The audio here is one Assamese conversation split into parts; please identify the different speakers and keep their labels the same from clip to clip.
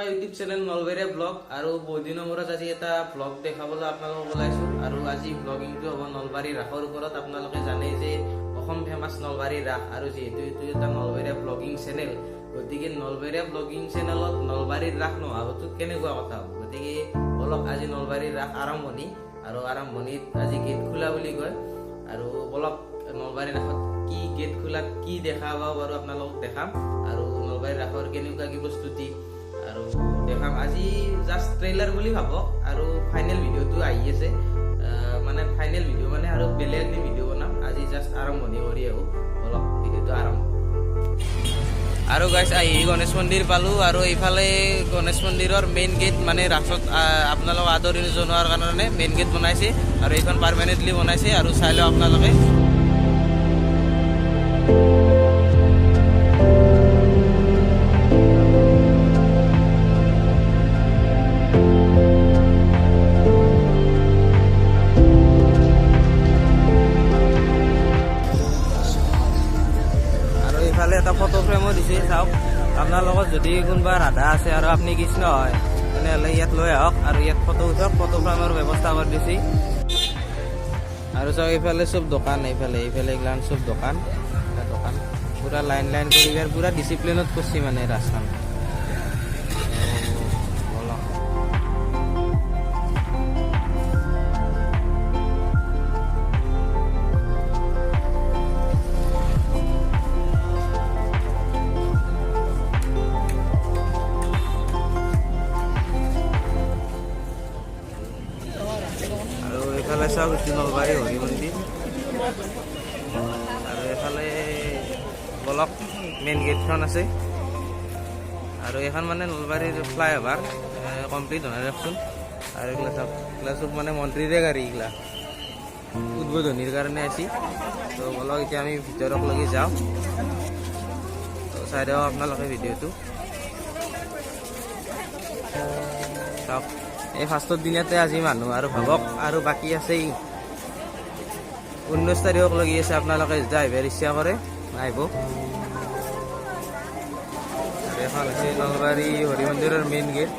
Speaker 1: ইউটিউব চেনেল নলবেৰিয়া ব্লগ আৰু বহুত দিনৰ মূৰত আজি এটা ব্লগ দেখাবলৈ আপোনালোকক ওলাইছোঁ আৰু আজি ব্লগিংটো হ'ব নলবাৰী ৰাসৰ ওপৰত। আপোনালোকে জানে যে অসম ফেমাছ নলবাৰী ৰাস আৰু যিহেতু এইটো এটা নলবেৰিয়া ব্লগিং চেনেল, গতিকে নলবেৰিয়া ব্লগিং চেনেলত নলবাৰীৰ ৰাস নোহোৱাটো কেনেকুৱা কথা হ'ব। গতিকে অলপ আজি নলবাৰীৰ ৰাস আৰম্ভণি আৰু আৰম্ভণিত আজি গেট খোলা বুলি কয় আৰু অলপ নলবাৰী ৰাসত কি গেট খোলাত কি দেখা পাব বাৰু আপোনালোকক দেখাম আৰু নলবাৰী ৰাসৰ কেনেকুৱা কি প্ৰস্তুতি আৰু দেখাম। আজি জাষ্ট ট্ৰেইলাৰ বুলি ভাবক আৰু ফাইনেল ভিডিঅ'টো আহি আছে, মানে ফাইনেল ভিডিঅ' মানে আৰু বেলেগ এদিন ভিডিঅ' বনাম। আজি জাষ্ট আৰম্ভণি কৰি আহোঁ, অলপ ভিডিঅ'টো আৰম্ভ। আৰু গাইছ আহি গণেশ মন্দিৰ পালোঁ আৰু এইফালে গণেশ মন্দিৰৰ মেইন গেট মানে ৰাসত আপোনালোক আদৰণি জনোৱাৰ কাৰণে মেইন গেট বনাইছে আৰু এইখন পাৰ্মানেণ্টলি বনাইছে আৰু চাই লওক আপোনালোকে। এইফালে এটা ফটো ফ্ৰেমো দিছে, চাওক। আপোনাৰ লগত যদি কোনোবা ৰাধা আছে আৰু আপুনি কৃষ্ণ হয় তেনেহ'লে ইয়াত লৈ আহক আৰু ইয়াত ফটো উঠক, ফটো ফ্ৰেমৰ ব্যৱস্থা কৰি দিছে। আৰু চাওক এইফালে চব দোকান, এইফালে এইগিলান চব দোকান পুৰা লাইন কৰি পুৰা ডিচিপ্লিনত কৰিছে মানে ৰাস্তাখন। এইফালে চাওক এইটো নলবাৰী হৰি মন্দিৰ আৰু এইফালে বলক মেইন গেটখন আছে আৰু এইখন মানে নলবাৰীৰ ফ্লাইঅভাৰ কমপ্লিট হোৱা দেখোন। আৰু এইগিলা চাওক, এইগিলা চব মানে মন্ত্ৰীৰে গাড়ী, এইগিলা উদ্বোধনীৰ কাৰণে আছি। তো বলক এতিয়া আমি ভিতৰক লাগি যাওঁ, চাই দিয়ক আপোনালোকে ভিডিঅ'টো চাওক। এই ফাৰ্ষ্টৰ দিনতে আজি মানুহ আৰু ভাবক আৰু বাকী আছে 19 তাৰিখক লাগি আছে। আপোনালোকে যদি আহিবৰ ইচ্ছা কৰে আহিব। এখন হৈছে নলবাৰী হৰি মন্দিৰৰ মেইন গেট।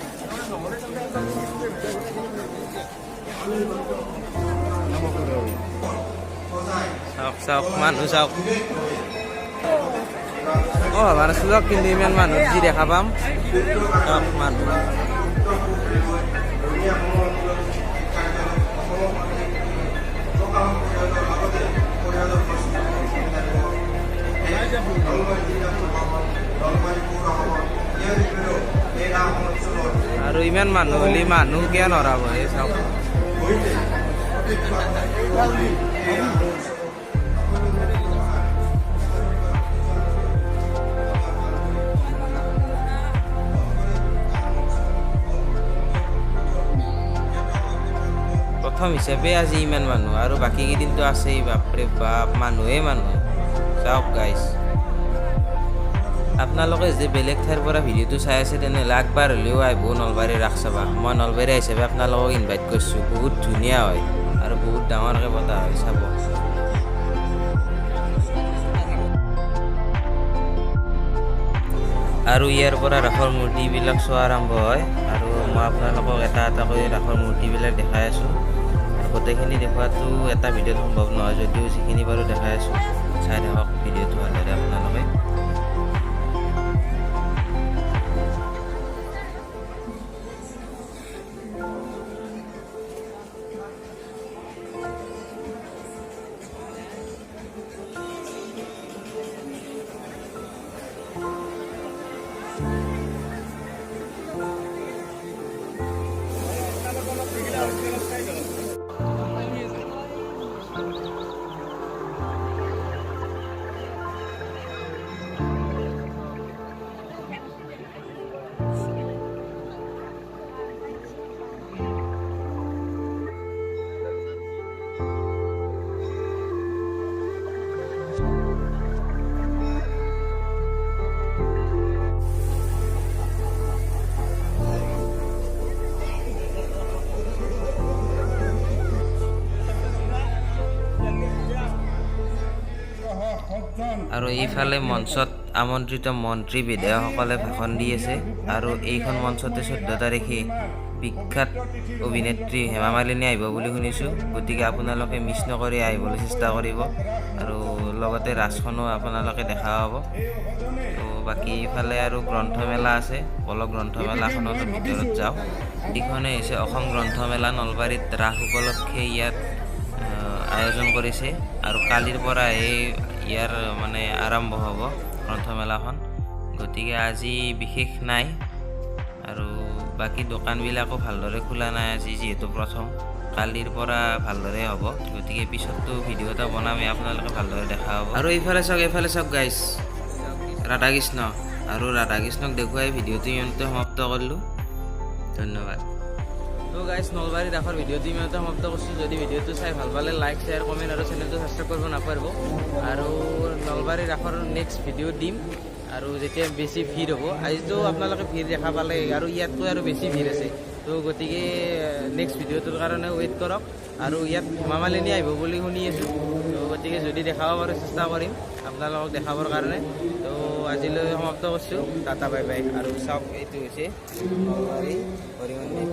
Speaker 1: চাওক মানুহ চাওক। অঁ ভাবা নাছিলোঁ কিন্তু ইমান মানুহ যি দেখা পাম। চাওক মানুহ আৰু ইমান মানুহ হ'লে মানুহ কিয় নৰাব। এই চাওক প্ৰথম হিচাপে আজি ইমান মানুহ আৰু বাকী কেইদিনতো আছেই। বাপৰে বাপ, মানুহে মানুহ। চাওক গাইছ, আপোনালোকে যে বেলেগ ঠাইৰ পৰা ভিডিঅ'টো চাই আছে তেনেহ'লে একবাৰ হ'লেও আহিব নলবাৰী ৰাস চাবা। মই নলবাৰী হিচাপে আপোনালোকক ইনভাইট কৰিছোঁ। বহুত ধুনীয়া হয় আৰু বহুত ডাঙৰকৈ পতা হয়, চাব। আৰু ইয়াৰ পৰা ৰাসৰ মূৰ্তিবিলাক চোৱা আৰম্ভ হয় আৰু মই আপোনালোকক এটা কৰি ৰাসৰ মূৰ্তিবিলাক দেখাই আছোঁ। গোটেইখিনি দেখুৱাটো এটা ভিডিঅ'ত সম্ভৱ নহয়, যদিও যিখিনি বাৰু দেখাই আছোঁ চাই থাকক ভিডিঅ'টো ভালদৰে আপোনালোকে। আৰু এইফালে মঞ্চত আমন্ত্ৰিত মন্ত্ৰী বিধায়কসকলে ভাষণ দি আছে আৰু এইখন মঞ্চতে 14 তাৰিখে বিখ্যাত অভিনেত্ৰী হেমা মালিনী আহিব বুলি শুনিছোঁ। গতিকে আপোনালোকে মিছ নকৰি আহিবলৈ চেষ্টা কৰিব আৰু লগতে ৰাজখনো আপোনালোকে দেখা পাব। তো বাকী ইফালে আৰু গ্ৰন্থমেলা আছে, বলক গ্ৰন্থমেলাখনৰ ভিতৰত যাওঁ। এইখনে হৈছে অসম গ্ৰন্থমেলা। নলবাৰীত ৰাস উপলক্ষে ইয়াত আয়োজন কৰিছে আৰু কালিৰ পৰা ইয়াৰ মানে আৰম্ভ হ'ব গ্ৰন্থমেলাখন। গতিকে আজি বিশেষ নাই আৰু বাকী দোকানবিলাকো ভালদৰে খোলা নাই আজি, যিহেতু প্ৰথম। কালিৰ পৰা ভালদৰে হ'ব, গতিকে পিছততো ভিডিঅ' এটা বনামেই, আপোনালোকে ভালদৰে দেখা হ'ব। আৰু এইফালে চাওক গাইজ, ৰাধাকৃষ্ণ আৰু ৰাধাকৃষ্ণক দেখুৱাই ভিডিঅ'টো ইমানতে সমাপ্ত কৰিলোঁ। ধন্যবাদ। তো গাইজ, নলবাৰী ৰাসৰ ভিডিঅ'টো ইমানতে সমাপ্ত কৰিছোঁ। যদি ভিডিঅ'টো চাই ভাল পালে লাইক, শ্বেয়াৰ, কমেণ্ট আৰু চেনেলটো ছাবস্ক্ৰাইব কৰিব নাপাহৰিব। আৰু নলবাৰী ৰাসৰ নেক্সট ভিডিঅ' দিম আৰু যেতিয়া বেছি ভিৰ হ'ব। আজিতো আপোনালোকে ভিৰ দেখা পালে আৰু ইয়াতকৈ আৰু বেছি ভিৰ আছে। তো গতিকে নেক্সট ভিডিঅ'টোৰ কাৰণে ৱেইট কৰক। আৰু ইয়াত হেমা মালিনী আহিব বুলি শুনি আছোঁ। তো গতিকে যদি দেখাব পাৰোঁ চেষ্টা কৰিম আপোনালোকক দেখাবৰ কাৰণে। তো আজিলৈ সমাপ্ত কৰিছোঁ। Tata bye bye. আৰু চাওক, এইটো হৈছে নলবাৰী হৰি মন্দিৰ।